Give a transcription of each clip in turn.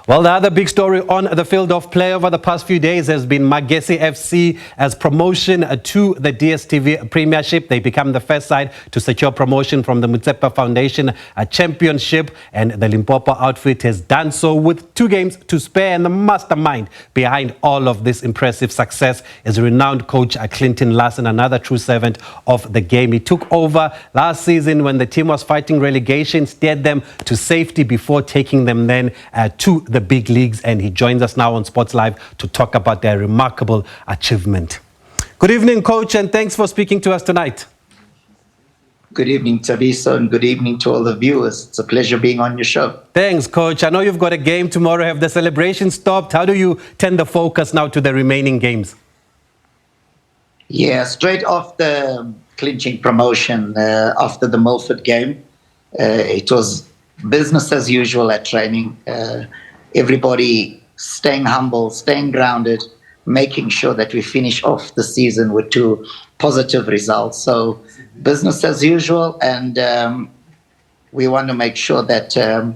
Well, the other big story on the field of play over the past few days has been Magesi FC as promotion to the DStv Premiership. They become the first side to secure promotion from the Motsepe Foundation Championship, and the Limpopo outfit has done so with 2 games to spare. And the mastermind behind all of this impressive success is renowned coach Clinton Larsen, another true servant of the game. He took over last season when the team was fighting relegation, steered them to safety before taking them then to the big leagues, and he joins us now on SPORTSLive to talk about their remarkable achievement. Good evening, coach, and thanks for speaking to us tonight. Good evening, Tabiso, and good evening to all the viewers. It's a pleasure being on your show. Thanks, coach. I know you've got a game tomorrow. Have the celebrations stopped? How do you turn the focus now to the remaining games? Yeah, straight off the clinching promotion after the Milford game, it was business as usual at training. Everybody staying humble, staying grounded, making sure that we finish off the season with 2 positive results. So business as usual, and we want to make sure that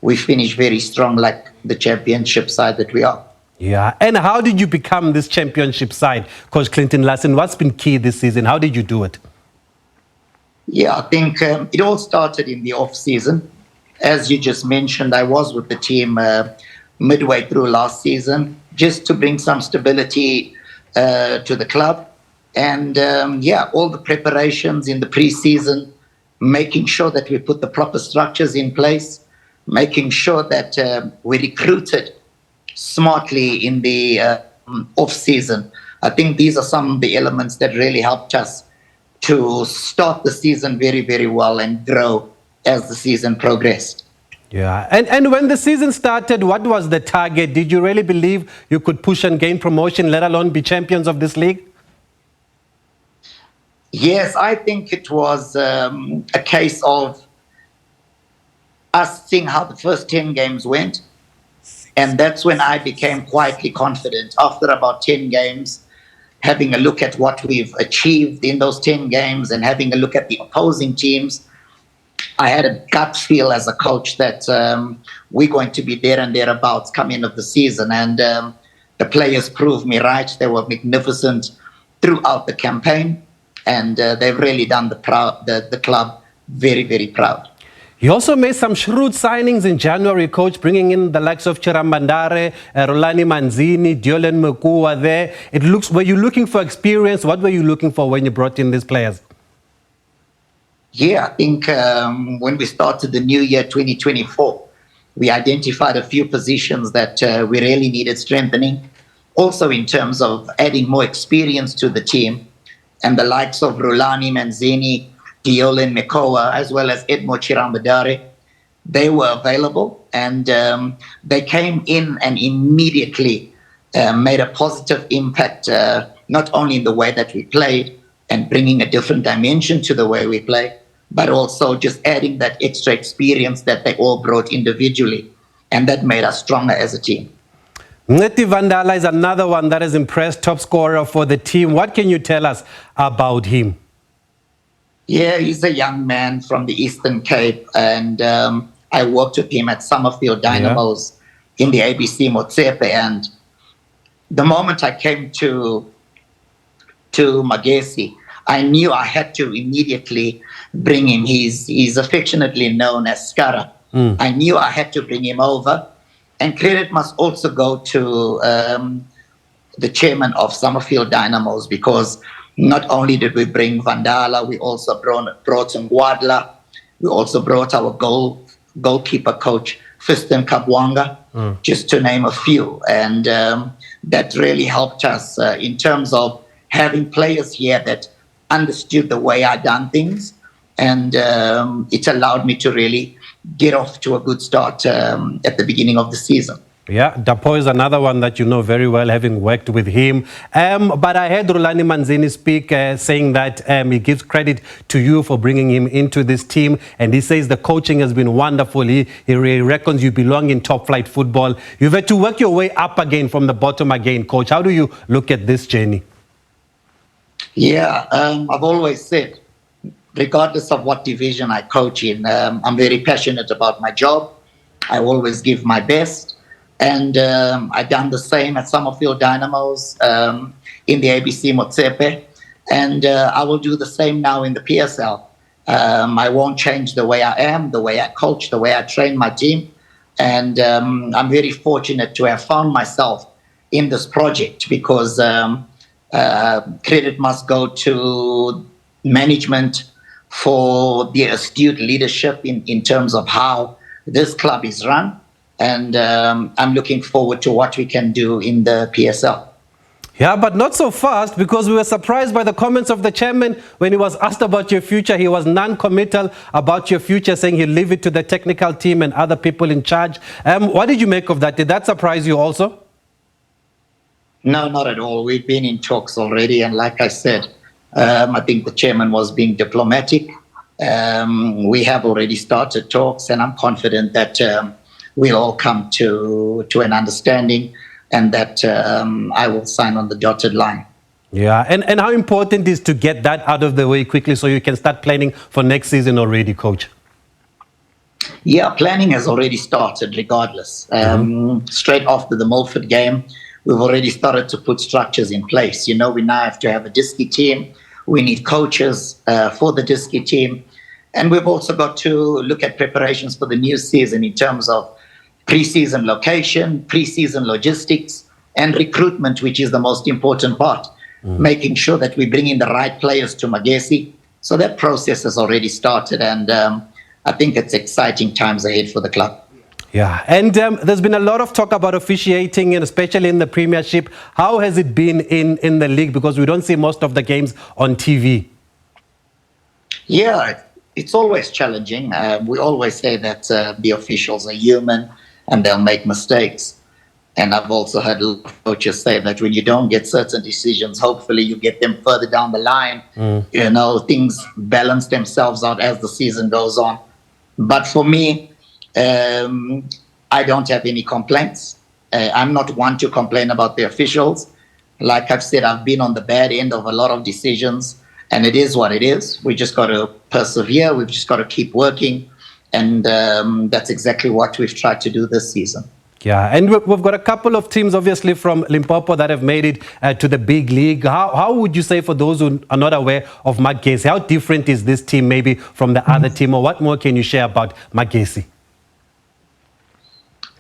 we finish very strong like the championship side that we are. Yeah, and how did you become this championship side, Coach Clinton Larsen? What's been key this season? How did you do it? Yeah, I think it all started in the off-season. As you just mentioned, I was with the team midway through last season just to bring some stability to the club. And yeah, all the preparations in the pre-season, making sure that we put the proper structures in place, making sure that we recruited smartly in the off-season. I think these are some of the elements that really helped us to start the season very, very well and grow as the season progressed. Yeah, and when the season started, what was the target? Did you really believe you could push and gain promotion, let alone be champions of this league? Yes, I think it was a case of us seeing how the first 10 games went. And that's when I became quietly confident. After about 10 games, having a look at what we've achieved in those 10 games and having a look at the opposing teams, I had a gut feel as a coach that we're going to be there and thereabouts come end of the season. And the players proved me right. They were magnificent throughout the campaign. And they've really done the club very, very proud. You also made some shrewd signings in January, coach, bringing in the likes of Chirambandare, Rolani Manzini, Diolen Mekua there. Were you looking for experience? What were you looking for when you brought in these players? Yeah, I think when we started the new year 2024, we identified a few positions that we really needed strengthening. Also in terms of adding more experience to the team, and the likes of Rolani Manzini, Diolen Mekoa, as well as Edmo Chirambandare, they were available, and they came in and immediately made a positive impact, not only in the way that we played and bringing a different dimension to the way we play, but also just adding that extra experience that they all brought individually, and that made us stronger as a team. Vanala is another one that has impressed, top scorer for the team. What can you tell us about him? Yeah, he's a young man from the Eastern Cape, and I worked with him at Summerfield Dynamos in the ABC Motsepe, and the moment I came to Magesi, I knew I had to immediately bring him. He's affectionately known as Skara. I knew I had to bring him over, and credit must also go to the chairman of Summerfield Dynamos, because not only did we bring Vanala, we also brought Ngwadla. We also brought our goalkeeper coach, Fiston Kabwanga, just to name a few. And that really helped us in terms of having players here that understood the way I done things. And it allowed me to really get off to a good start at the beginning of the season. Yeah, Dapo is another one that you know very well, having worked with him. But I heard Rolani Manzini speak, saying that he gives credit to you for bringing him into this team. And he says the coaching has been wonderful. He reckons you belong in top flight football. You've had to work your way up again from the bottom again, coach. How do you look at this journey? Yeah, I've always said, regardless of what division I coach in, I'm very passionate about my job. I always give my best. And I've done the same at Summerfield Dynamos in the ABC Motsepe. And I will do the same now in the PSL. I won't change the way I am, the way I coach, the way I train my team. And I'm very fortunate to have found myself in this project because credit must go to management for the astute leadership in terms of how this club is run. And I'm looking forward to what we can do in the PSL. Yeah, but not so fast, because we were surprised by the comments of the chairman when he was asked about your future. He was non-committal about your future, saying he'll leave it to the technical team and other people in charge. What did you make of that? Did that surprise you also? No, not at all. We've been in talks already. And like I said, I think the chairman was being diplomatic. We have already started talks, and I'm confident that we'll all come to an understanding, and that I will sign on the dotted line. Yeah, and how important is to get that out of the way quickly so you can start planning for next season already, Coach? Yeah, planning has already started regardless. Straight after the Milford game, we've already started to put structures in place. You know, we now have to have a Diski team. We need coaches for the Diski team. And we've also got to look at preparations for the new season in terms of pre-season location, pre-season logistics, and recruitment, which is the most important part. Making sure that we bring in the right players to Magesi. So that process has already started, and I think it's exciting times ahead for the club. Yeah, and there's been a lot of talk about officiating, and especially in the Premiership. How has it been in the league? Because we don't see most of the games on TV. Yeah, it's always challenging. We always say that the officials are human and they'll make mistakes. And I've also heard coaches say that when you don't get certain decisions, hopefully you get them further down the line. You know, things balance themselves out as the season goes on. But for me, I don't have any complaints. I'm not one to complain about the officials. Like I've said, I've been on the bad end of a lot of decisions, and it is what it is. We just got to persevere. We've just got to keep working. And that's exactly what we've tried to do this season. Yeah, and we've got a couple of teams, obviously, from Limpopo that have made it to the big league. How would you say, for those who are not aware of Magesi, how different is this team maybe from the other team, or what more can you share about Magesi?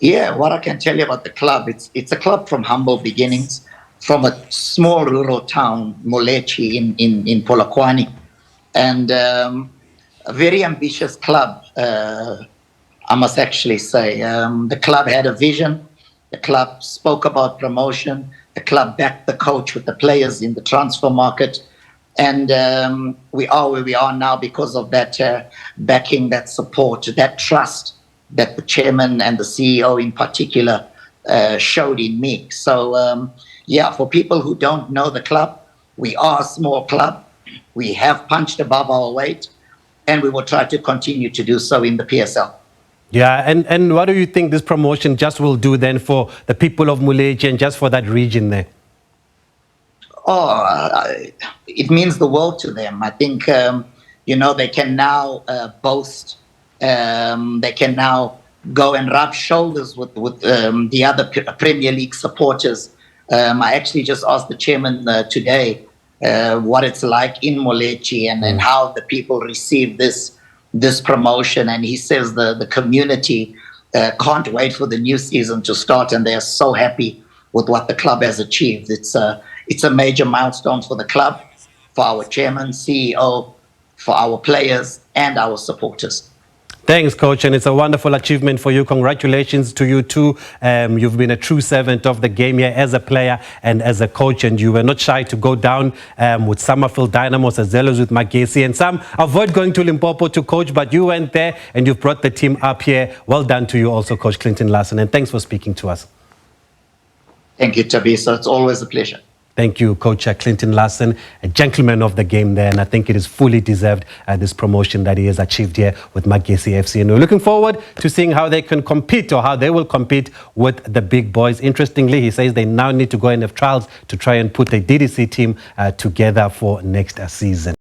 Yeah, what I can tell you about the club, it's a club from humble beginnings, from a small rural town, Molechi, in Polokwane. And a very ambitious club, I must actually say. The club had a vision. The club spoke about promotion. The club backed the coach with the players in the transfer market. And we are where we are now because of that backing, that support, that trust that the chairman and the CEO in particular showed in me. So, yeah, for people who don't know the club, we are a small club. We have punched above our weight, and we will try to continue to do so in the PSL. Yeah, and what do you think this promotion just will do then for the people of Molechi and just for that region there? It means the world to them. I think, you know, they can now boast. They can now go and rub shoulders with the other Premier League supporters. I actually just asked the chairman today what it's like in Molechi and how the people receive this promotion. And he says the community can't wait for the new season to start, and they're so happy with what the club has achieved. It's a major milestone for the club, for our chairman, CEO, for our players and our supporters. Thanks, Coach, and it's a wonderful achievement for you. Congratulations to you too. You've been a true servant of the game here as a player and as a coach, and you were not shy to go down with Summerfield Dynamos as well as with Magesi. And some avoid going to Limpopo to coach, but you went there and you've brought the team up here. Well done to you also, Coach Clinton Larsen, and thanks for speaking to us. Thank you, Thabiso. It's always a pleasure. Thank you, Coach Clinton Larsen, a gentleman of the game there, and I think it is fully deserved, this promotion that he has achieved here with Magesi FC. And we're looking forward to seeing how they can compete, or how they will compete with the big boys. Interestingly, he says they now need to go and have trials to try and put a DDC team together for next season.